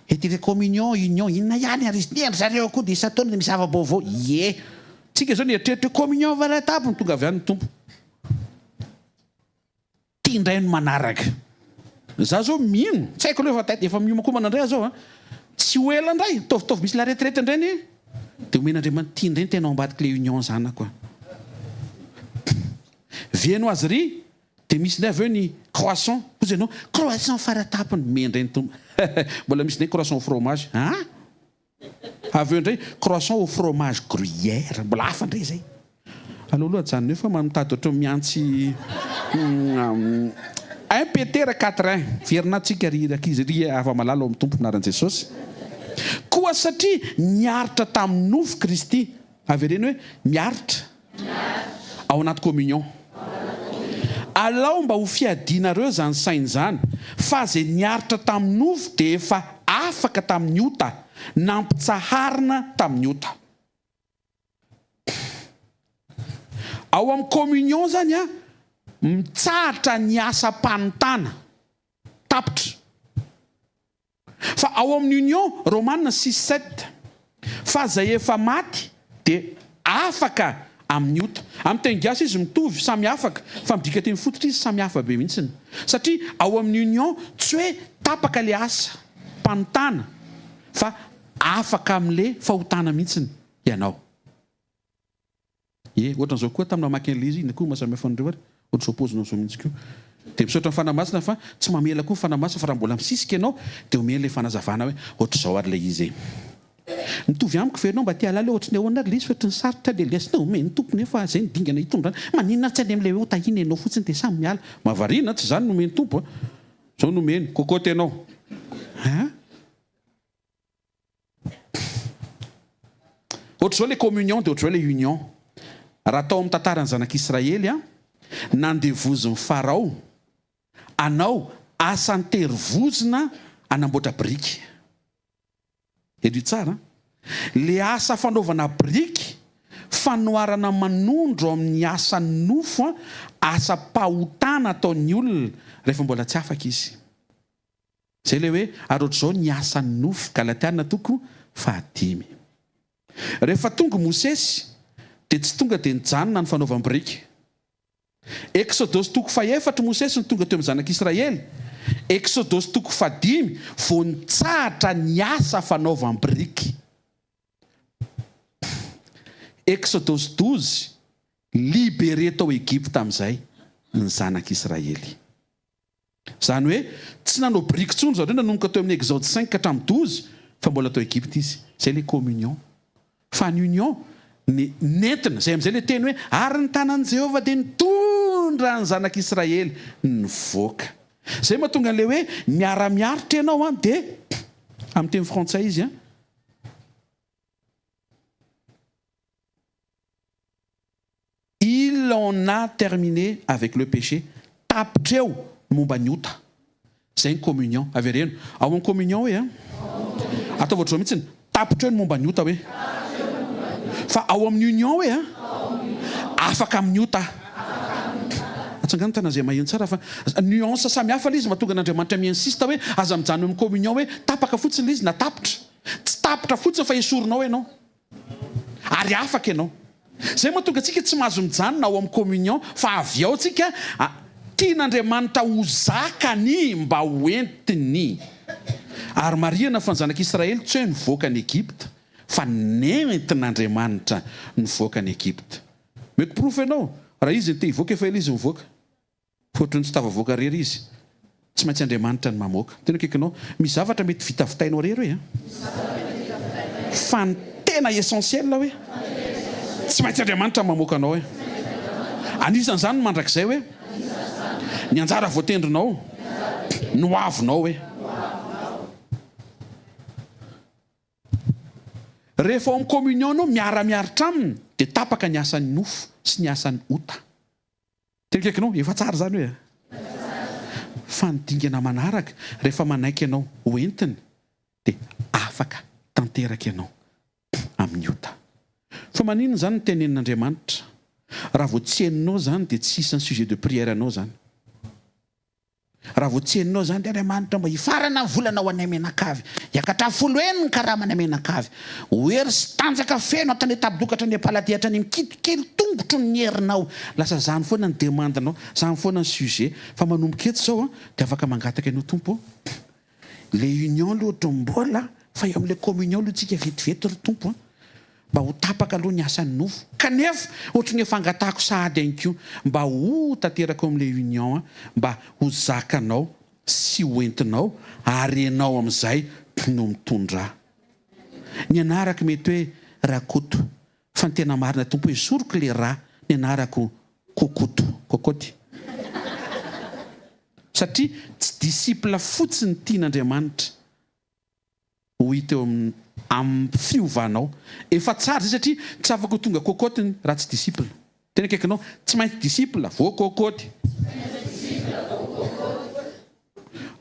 Etyre communion, union, inona ihany ary izy zareo koa dia isa-taona dia misy zava-baovao. Tsika zao ny eritreritra communion valan-tapo ny tonga avy any ny tompo. Tia indray no manaraka. Za zao mino, tsy haiko aloha efa mioma koa manandray zao tsy ho ela indray, tovitov misy la retraite indray ny dia omen'Andriamanitra tia indray ny tena ambadika le union zana koa. Viennoiserie dia misy ndray avy eo ny croissant, koa ianao croissant faratapony mendray ny tompo. Mbola misy ndray croissant au fromage. Avy eo indray croissant au fromage gruyère, mbola hafa indray zay. Aloha janony fa mitady ohatry miantsy 1 Petera 4:1 fierinantsika ry ava malala ao amin'ny tompo anaran'i Jesosy. Koa satria miaritra tamin'ny nofo Kristy, avereny hoe miaritra ao anaty communion. Alao mba ho fiadinareo zany sainy zany, fa zay niaritra tamin'ny nofo dia efa afaka tamin'ny ota, nampitsaharina tamin'ny ota. Ao amin'ny communion zany mitsahatra ny asa mpanotana tapitra. Fa ao amin'ny union Romaina 6:7 fa zay efa maty dia afaka amin'ny ota. Amin'ny teny gasy izy mitovy samy afaka, fa midika teny fototra izy samy hafa be mihitsiny. Satria ao amin'ny union tsy hoe tapaka le asa mpanotana, fa afaka amin'le fahotana mihitsiny ianao. Ohatran'izao koa tamina maky an'ilay izy koa mahasamihafa an'ireo ary ohatry zao paozinao zao mihitsy koa. Dia misaotra amin'ny fanamasina fa tsy mamela koa fanamasina fa raha mbola misisika ianao dia omena ilay fanazavana hoe ohatr'izao ary ilay izy. Mitovy amiko fenao mba tia halala ohatry ny ahoana ary ilay izy ohatry ny sarotra dia lesina omeny tompony efa zay ny dingana hitondrana. Maninona tsy any amin'ilay hoe tahina ianao fotsiny dia samy miala. Mahavariana tsy zany nomeny tompo. Zao nomeny kokoty ianao. Ohatr'izao ilay communion dia ohatr'izao ilay union. Raha tao amin'ny tantaran'ny zanak'Israely nandevozy ny Farao anao asa terivozina anamboatra biriky. Ery tsara. Le asa fanaovana biriky fanoharana manondro amin'ny asa nofo, asa pahotana ataon'ny olona rehefa mbola tsy afaka izy. Zay le hoe ary ohatr'izao ny asa nofo, Galatiana 5:5. Rehefa tonga Mosesy dia tsy tonga dia nijanona ny fanaovana biriky. Exodosy 4:4 Mosesy ny tonga teo amin'ny zanak'Israely. Exodosy 5:5 vao nitsahatra ny asa fanaovana biriky. Exodosy 12 libéré tao Egypte amin'izay ny zanak'Israely. Zany hoe tsy nanao biriky tsony zareo nanomboka teo amin'ny Exode 5 ka hatramin'ny 12 fa mbola tao Egypte izy. Zay le communion. Fa ny union nentina zay amin'izay le teny hoe ary ny tanan'i Jehovah dia nitondra ny zanak'Israely nivoaka. Zay mahatonga an'ilay hoe miara-miaritra ianao dia amin'ny teny frantsay izy il en a terminé avec le péché. Tapitra eo momba ny ota. Zay ny communion. Avereno ao amin'ny communion hoe atao ohatr'izao mihitsy tapitra eo ny momba ny ota hoe. Fa ao amin'ny union hoe afaka amin'ny ota. Atsangana tana zay maheno tsara fa nuance samy hafa izy mahatonga an'Andriamanitra miinsista hoe aza mijanona amin'ny communion hoe tapaka fotsiny izy na tapitra. Tsy tapitra fotsiny fa esorinao ianao. Ary afaka ianao. Zay mahatonga antsika tsy mahazo mijanona ao amin'ny communion fa avy ao tsika tian'Andriamanitra ho zakany mba hoentiny. Ary marihana fa ny zanak'Israely tsy hoe nivoaka ny Egypte fa nentin'Andriamanitra nivoaka ny Egypte. Mety proof ianao raha izy te hivoaka efa ela izy mivoaka. Fotony tsy tavavoaka rery izy. Tsy maintsy Andriamanitra ny mamoaka. Tena kekinao misy zavatra mety vita vitainao rery hoe fa ny tena essentiel hoe tsy maintsy Andriamanitra ny mamoaka anao hoe. Anisan'izany mandrakizay hoe ny anjara voatendrinao no avinao hoe. Rehefa ao amin'ny communion no miara-miaritra aminy dia tapaka ny asan'ny nofo sy ny asan'ny ota. Tenikaiky anao efa tsara zany hoe fanodingana manaraka rehefa manaiky ianao hoentiny dia afaka tanteraka ianao amin'ny ota. Fa maninona zany ny tenenin'Andriamanitra? Raha vao tsy heninao zany dia tsisy ny sujet de prière anao zany. Raha vao tsy heninao zany dia Andriamanitra mba hifarana ny volana ho anay menakavy, hiakatra folo eniny karamana menakavy, hoery sy tanjaka feno atany tabidokatra ny apalatehatra ny mikitokely tongotro ny herinao. Lasa zany foana ny demandinao, zany foana ny sujet. Fa manomboka eto zao dia afaka mangataka ianao Tompo. Le union aloha ohatran'ny fa eo amin'ilay communion aloha tsika vetivety ry Tompo, mba ho tapaka aloha ny asan'ny nofo. Kanefa ohatran'ny efa angatahako sahady ihany koa mba ho tanteraka amin'ilay union, mba ho zakanao sy hoentinao ary ianao amin'izay no mitondra. Ny anarako mety hoe rakoto, fa ny tena marina Tompo hoe soroko le rà, ny anarako kokoty. Satria tsy disipla fotsiny tian'Andriamanitra ho hita eo amin'ny fiovanao. Efa tsara zay satria tsy afaka ho tonga kokoty raha tsy disipla. Tena akaikinao tsy maintsy disipla vo kokoty.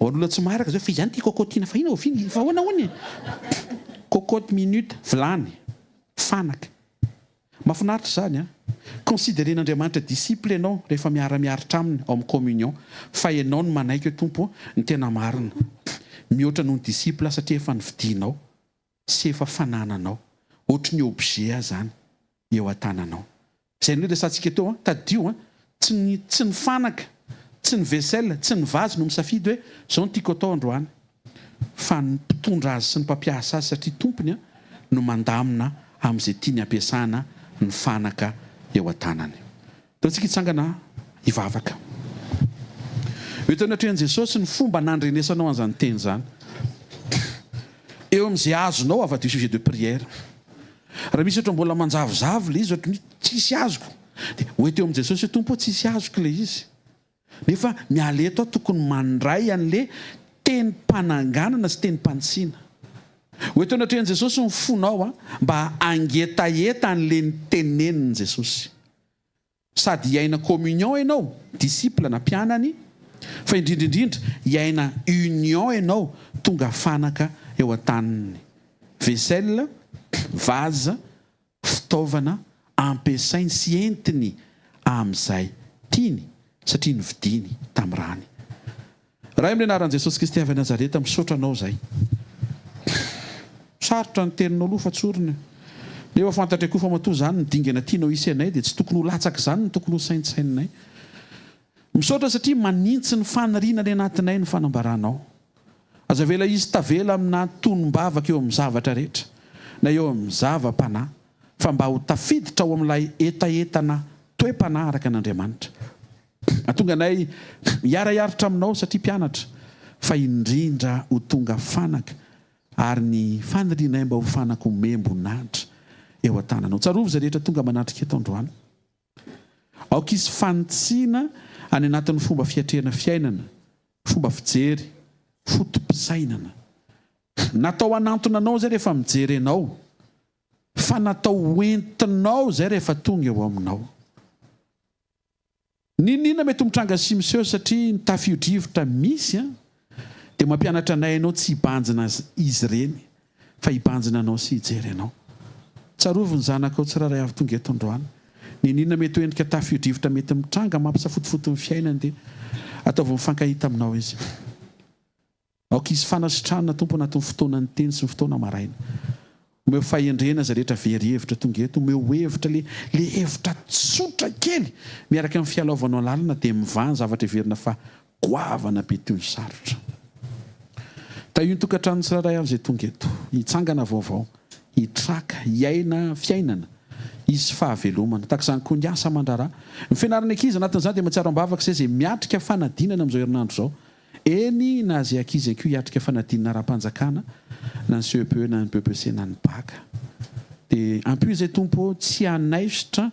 Olona tsy maraka zao fa izany ty kokotiana fa ina oviny fa hoana hony. Kokoty minute vilany fanaka. Mahafinaritra zany a. Considéren'Andriamanitra disciple ianao rehefa miara-miaritra aminy ao amin'ny communion, fa ianao no manaiky Tompo ny tena marina. Mihoatra noho ny disciple satria efa nividinao sy efa fanananao. Ohatry ny objet zany eo an-tananao. Zay ny resantsika teo tadio tsy ny fanaka, tsy ny vaisselle, tsy ny vazy no misafidy hoe zao no tiako atao androany. Fa ny mpitondra azy sy ny mpampiasa azy satria tompony no mandamina amin'izay tiany ampiasana ny fanaka eo an-tanany. Taontsika hitsangana hivavaka. Eto anatrehan'i Jesosy ny fomba nandrenesanao an'izany teny zany. Eo amin'izay azonao avy sujet de prière. Raha misy ohatra mbola manjavozavo le izy ohatry tsisy azoko. Dia hoeto eo amin'i Jesosy Tompo tsisy azoko le izy. Nefa mialeto tokony mandray an'le tenim-pananganana sy tenim-panisiana. Hoeto anatrehan'i Jesosy ny fonao mba angetaeta an'le nitenenin' Jesosy. Sady hiaina communion ianao, disciple na mpianany, fa indrindrindrindra hiaina union ianao tonga fanaka eo an-taniny. Vaisselle, vaza, fitaovana ampiasainy sy entiny amin'izay tiany satria nividiny tamin'ny rany. Raha amin'ny anaran'i Jesosy Kristy avy Nazareta misaotra anao zay. Sarotra ny teninao aloha fa tsoriny. Nefa fantatra koa fa matoa zany ny dingana tianao isy anay dia tsy tokony ho latsaka zany ny tokony ho saintsainay. Misaotra satria manintsy ny faniriana ny anatinay ny fanambaranao. Aza vela izy tavela amina tonom-bavaka eo amin'ny zavatra rehetra na eo amin'ny zava-panahy, fa mba ho tafiditra ao amin'ilay etaetana toe-panahy araka an'Andriamanitra. Atonga anay hiara-hiaritra aminao satria mpianatra, fa indrindra ho tonga fanaka ary ny fanirianay mba ho fanaka ho membonahitra eo an-tananao. Tsarovy zay rehetra tonga manatrika eto androany. Aoka izy fanitsiana any anatin'ny fomba fiatrehana fiainana, fomba fijery, fotom-pisainana. Natao anantona anao zay rehefa mijery anao, fa natao entinao zay rehefa tonga eo aminao. Ninina mety mitranga simseo satria ny tafio-drivotra misy dia mampianatra anay ianao tsy hibanjina izy reny, fa hibanjina anao sy hijery anao. Tsarovy ny zanakao tsiraray avy tonga eto androany. Ninina mety hoendrika tafio-drivotra mety mitranga mampisafotofoto ny fiainany dia ataovy mifankahita aminao izy. Aoka izy fanasitranana Tompo anatin'ny fotoanany teny sy ny fotoana maraina. Omeo fahendrena zay rehetra very hevitra tonga eto, omeo hevitra le hevitra tsotra kely miaraka amin'ny fialaovanao lalina dia mivany zavatra heverina fa goavana be toy ny sarotra. Tahio ny tokantrano tsiraray avy zay tonga eto, hitsangana vaovao, hitraka, hiaina fiainana, izy fahavelomana. Tahaka izany koa ny asa aman-draharaha. Ny fianarana ankizy anatin'izany dia mahatsiaro am-bavaka izay miatrika fanadinana amin'izao herinandro zao. Eny na zay ankizy koa hiatrika fanadinana ara-panjakana na ny CEPE na ny PPC na ny BAC. Dia ampio izay Tompo tsy hanaisitra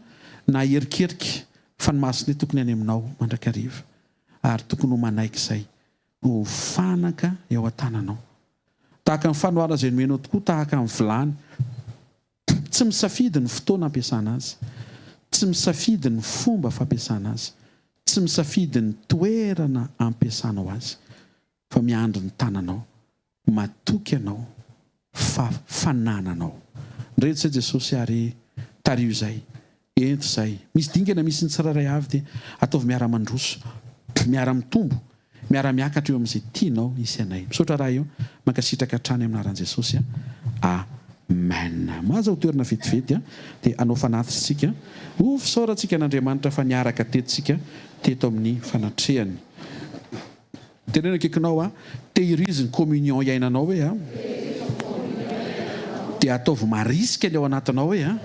na herikeriky fa ny masony tokony any aminao mandrakariva, ary tokony ho manaiky izay ho fanaka eo an-tananao. Tahaka ny fanoharana izay nomenao tokoa, tahaka ny vilany, tsy misafidy ny fotoana ampiasana azy, tsy misafidy ny fomba fampiasana azy, tsy misafidy ny toerana ampiasanao azy fa miandry ny tananao matoky anao fa fanananao ndreny tsy Jesosy ary tario izay ento izay misy dingana misy ny tsirairay avy dia ataovy miara-mandroso miara-mitombo miara-miakatra eo amin'izay tianao isy anay misaotra raha eo mankasitraka hatrany aminaran'i Jesosy amen. Mahaza ho toerana vetivety dia anao fanatritsika ho fisaorantsika n'Andriamanitra fa niaraka tetontsika teto amin'ny fanatrehany. Tenena akaikinao tehiriziny communion iainanao hoe dia ataovy marisika ilay ao anatinao hoe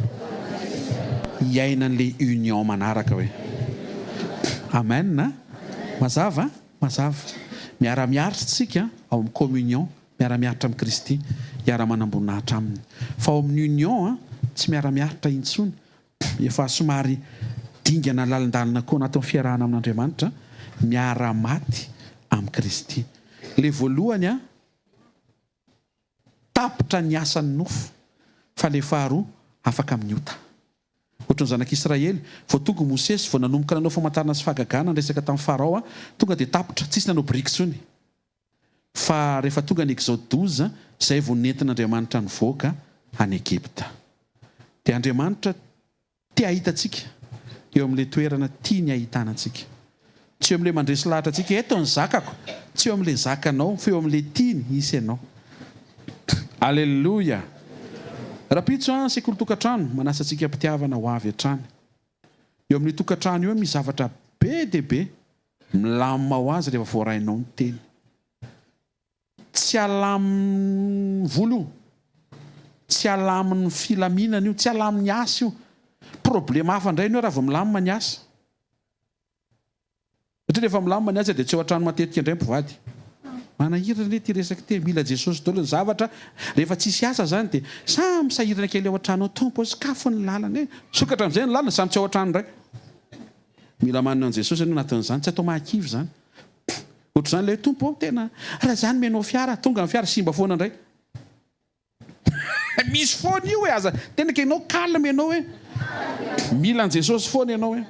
iainan'ilay union manaraka hoe amen. Mazava miara-miaritra tsika ao amin'ny communion miara-miaritra amin'ny Kristy hiara-manambonahitra aminy fa ao amin'ny union tsy miara-miaritra intsony efa somary dingana lalindalina koa anatin'ny fiarahana amin'Andriamanitra miara-maty amin'ny Kristy. Le voalohany tapitra ny asan'ny nofo fa le faharoa afaka miota. Ohatry ny zanak'Israely vao tonga Mosesy vao nanomboka nanao famantarana sy fahagagana resaka tamin'ny Farao tonga dia tapitra tsisy nanao biriky tsony fa rehefa tonga ny Exode 12 izay vao nentin'Andriamanitra nivoaka any Egipta. Dia Andriamanitra tia ahitantsika eo amin'ilay toerana tia ny ahitanantsika, tsy eo amin'ilay mandresy lahatra antsika eto ny zakako, tsy eo amin'ilay zakanao fa eo amin'ilay tiany isy ianao. Alleluia. Rapitso sekoly tokantrano manasa antsika mpitiavana ho avy hatrany. Eo amin'ny tokantrano io misy zavatra be dia be milamina ho azy rehefa voarainao ny teny. Tsy alamin'ny volo io, tsy alamin'ny filaminana io, tsy alamin'ny asa io. Problema hafa indray io raha vao milamina ny asa. Satria rehefa milamina ny asa dia tsy ao an-trano matetika indray mpivady. Manahirana ilay ty resaka ty mila Jesosy daholo ny zavatra rehefa tsisy asa zany dia samy sahirana kely ao an-trano ao tompo sakafo ny lalana sokatra amin'izay ny lalana samy tsy ao an-trano indray. Mila manana Jesosy ianao anatin'izany tsy atao mahakivy zany. Ohatr' izany ilay tompo tena raha zany menao fiara tonga ny fiara simba foana indray. Misy foana io hoe aza tena ke ianao calme ianao hoe mila ny Jesosy foana ianao hoe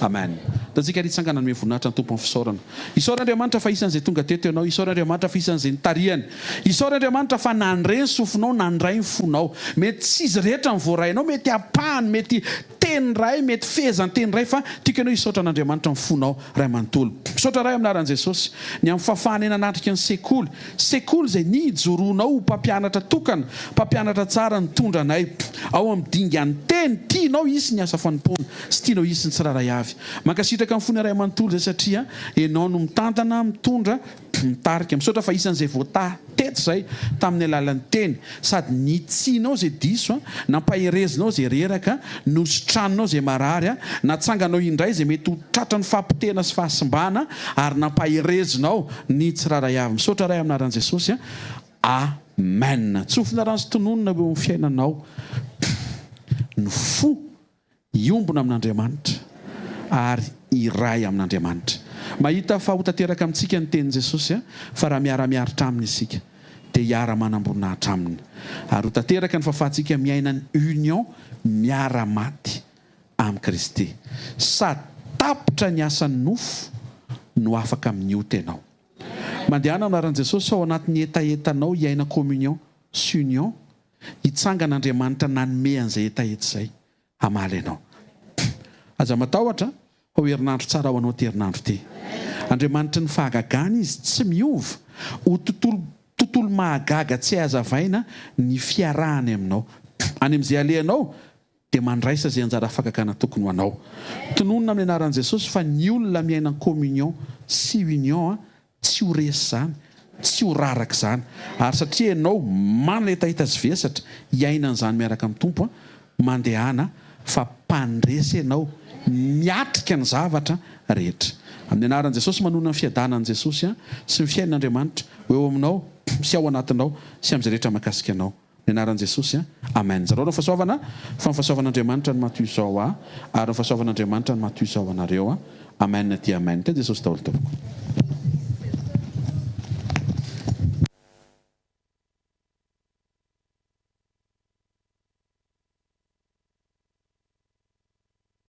amen. Tatsika ritsangana ny voninahitra ny tompo ny fisaorana. Isaoran'Andriamanitra fa isan'izay tonga teto ianao, isaoran'Andriamanitra fa isan'izay nitarihany, isaoran'Andriamanitra fa nandray ny sofinao, nandray ny fonao. Mety tsy izy rehetra ny voarainao, mety apahany, mety teny ray, mety fehezany teny ray fa tiaka ianao isaotra n'Andriamanitra ny fonao ray amanontolo. Misaotra ray aminaran'i Jesosy ny amin'ny fahafahana nanatrika ny sekoly. Sekoly izay nijoronao mpampianatra tokana, mpampianatra tsara nitondra anay ao amin'ny dingany teny tianao isy ny asa fanompoana sy tianao isy ny tsiraray avy. Mankasitraka amin'ny fony ray amanontolo zay satria ianao no mitantana, mitondra, mitarika. Misaotra fa isan'izay voataha teto izay tamin'ny alalan'ny teny sady nitsianao izay diso, nampaherezinao izay reraka, nositranonao izay marary, natsanganao indray izay mety ho tratra ny fampitena sy fahasimbana ary nampaherezinao ny tsiraray avy. Misaotra ray aminaran'i Jesosy amen. Tsofina rano sy tononona eo amin'ny fiainanao ny fo iombona amin'Andriamanitra ary iray amin'Andriamanitra. Mahita fa ho tanteraka amintsika ny tenin' Jesosy fa raha miara-miaritra aminy isika dia hiara-manamboninahitra aminy ary ho tanteraka ny fahafahantsika miaina ny union miara-maty amin'ny Kristy. Sady tapitra ny asan'ny nofo no afaka miniota ianao. Mandehana anaran'i Jesosy ao anatin'ny etaetanao hiaina communion sy union, hitsangan'Andriamanitra nanome an'izay etaeta izay hamaly ianao. Aza matahotra ho herinandro tsara ho anao ty herinandro ty. Andriamanitra ny fahagagana izy tsy miova ho tontolo mahagaga tsy hazavaina ny fiarahany aminao. Any amin'izay alehanao dia mandraisa izay anjara fahagagana tokony ho anao. Tononona amin'ny anaran'i Jesosy fa ny olona miaina communion sy union tsy ho resy zany, tsy ho raraka zany. Ary satria ianao manana hetaheta sy vesatra hiainan'izany miaraka amin'ny tompo, mandehana fa mpandresy ianao miatrika ny zavatra rehetra. Amin'ny anaran'i Jesosy manona ny fiadanan'i Jesosy sy ny fiainan'Andriamanitra ho eo aminao sy ao anatinao sy amin'izay rehetra mahakasika anao. Ny anaran'i Jesosy amen. Zareo ny fahasoavana fa ny fahasoavan'Andriamanitra no matoy izao ary ny fahasoavan'Andriamanitra no matoy izao anareo. Amen ty amen. Te Jesosy daholo tompoko.